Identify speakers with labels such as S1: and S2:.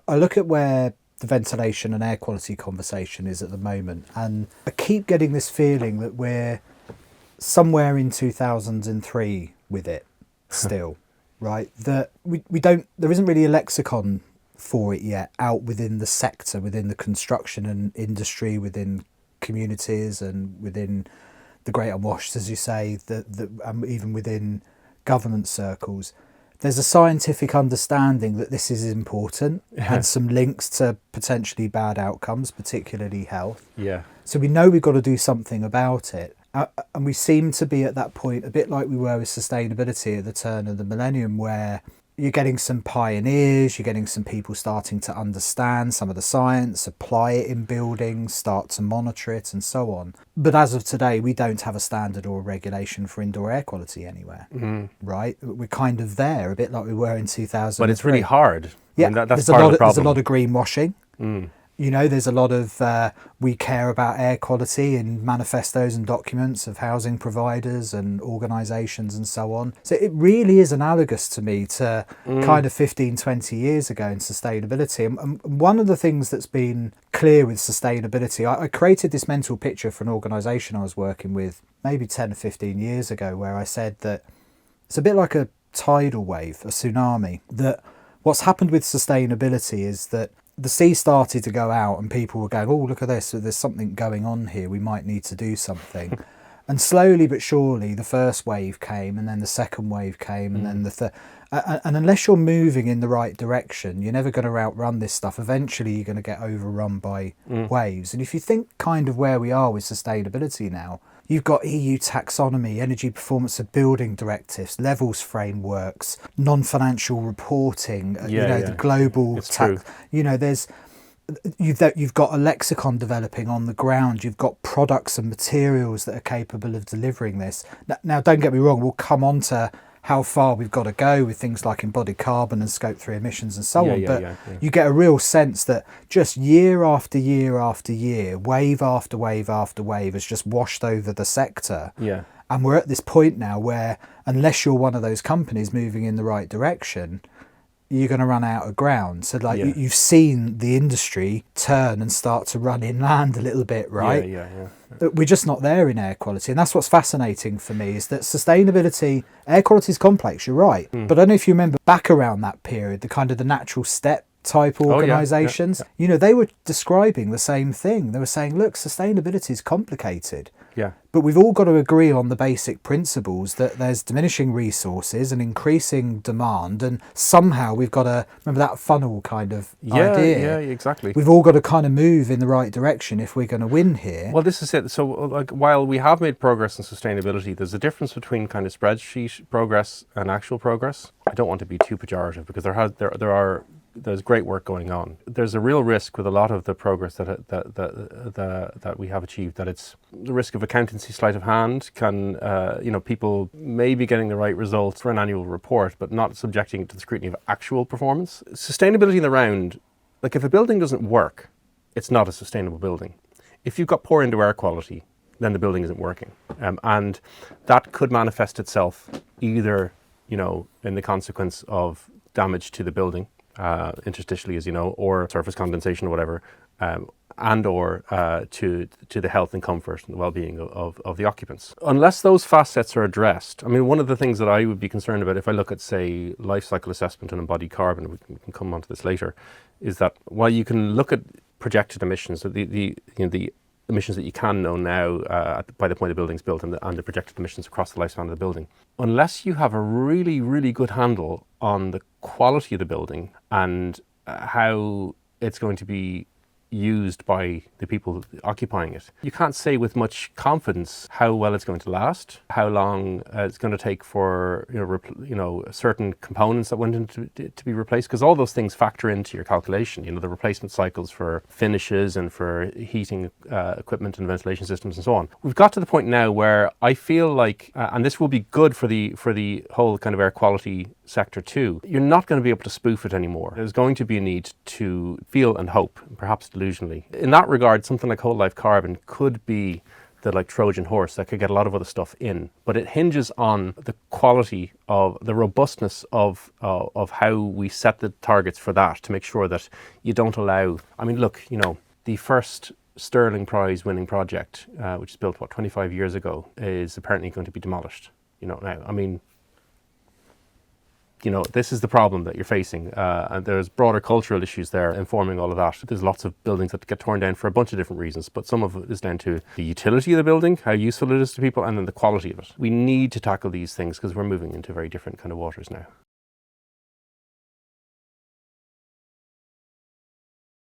S1: I look at where the ventilation and air quality conversation is at the moment, and I keep getting this feeling that we're somewhere in 2003 with it still, right? That we don't, there isn't really a lexicon for it yet out within the sector, within the construction and industry, within communities and within the great unwashed, as you say, even within government circles. There's a scientific understanding that this is important and some links to potentially bad outcomes, particularly health.
S2: Yeah.
S1: So we know we've got to do something about it. And we seem to be at that point, a bit like we were with sustainability at the turn of the millennium, where you're getting some pioneers, you're getting some people starting to understand some of the science, apply it in buildings, start to monitor it and so on. But as of today, we don't have a standard or a regulation for indoor air quality anywhere, right? We're kind of there, a bit like we were in 2003.
S2: But it's really hard.
S1: Yeah,
S2: I mean, that's
S1: there's
S2: part of the problem.
S1: There's a lot of greenwashing. You know, there's a lot of we care about air quality in manifestos and documents of housing providers and organisations and so on. So it really is analogous to me to kind of 15, 20 years ago in sustainability. And one of the things that's been clear with sustainability, I created this mental picture for an organisation I was working with maybe 10 or 15 years ago, where I said that it's a bit like a tidal wave, a tsunami, that what's happened with sustainability is that the sea started to go out and people were going, oh, look at this, so there's something going on here, we might need to do something. And slowly but surely the first wave came, and then the second wave came, and then the third. And unless you're moving in the right direction, you're never going to outrun this stuff. Eventually you're going to get overrun by waves. And if you think kind of where we are with sustainability now, you've got EU taxonomy, energy performance of building directives, levels frameworks, non-financial reporting, the global tax. You know, you've got a lexicon developing on the ground. You've got products and materials that are capable of delivering this. Now, don't get me wrong, we'll come on to how far we've got to go with things like embodied carbon and scope 3 emissions and so on. But you get a real sense that just year after year after year, wave after wave after wave has just washed over the sector.
S2: Yeah.
S1: And we're at this point now where unless you're one of those companies moving in the right direction, you're going to run out of ground. So you've seen the industry turn and start to run inland a little bit, right?
S2: Yeah.
S1: We're just not there in air quality. And that's what's fascinating for me, is that sustainability, air quality is complex, you're right. But I don't know if you remember back around that period, the kind of the natural step type organisations, you know, they were describing the same thing. They were saying, look, sustainability is complicated.
S2: Yeah.
S1: But we've all got to agree on the basic principles that there's diminishing resources and increasing demand, and somehow we've got to, remember that funnel kind of idea?
S2: Yeah, exactly.
S1: We've all got to kind of move in the right direction if we're going to win here.
S2: Well, this is it. So like, while we have made progress in sustainability, there's a difference between kind of spreadsheet progress and actual progress. I don't want to be too pejorative, because there's great work going on. There's a real risk with a lot of the progress that we have achieved, that it's the risk of accountancy sleight of hand. Can people may be getting the right results for an annual report, but not subjecting it to the scrutiny of actual performance. Sustainability in the round, like if a building doesn't work, it's not a sustainable building. If you've got poor indoor air quality, then the building isn't working, and that could manifest itself either, in the consequence of damage to the building, interstitially, as you know, or surface condensation or whatever, and or to the health and comfort and the well-being of the occupants. Unless those facets are addressed, I mean, one of the things that I would be concerned about if I look at, say, life cycle assessment and embodied carbon, we can come on to this later, is that while you can look at projected emissions, the emissions that you can know now by the point the building's built, and the projected emissions across the lifespan of the building, unless you have a really, really good handle on the quality of the building and how it's going to be used by the people occupying it, you can't say with much confidence how well it's going to last, how long it's going to take for certain components that went into to be replaced, because all those things factor into your calculation. The replacement cycles for finishes and for heating equipment and ventilation systems and so on. We've got to the point now where I feel like, and this will be good for the whole kind of air quality sector too, you're not going to be able to spoof it anymore. There's going to be a need to feel and hope, perhaps delusionally. In that regard, something like whole life carbon could be the like Trojan horse that could get a lot of other stuff in. But it hinges on the quality of the robustness of how we set the targets for that, to make sure that you don't allow. I mean, look, you know, the first Sterling Prize winning project, which is built 25 years ago, is apparently going to be demolished. You know, now, I mean, you know, this is the problem that you're facing, and there's broader cultural issues there informing all of that. There's lots of buildings that get torn down for a bunch of different reasons, but some of it is down to the utility of the building, how useful it is to people, and then the quality of it. We need to tackle these things because we're moving into very different kind of waters now.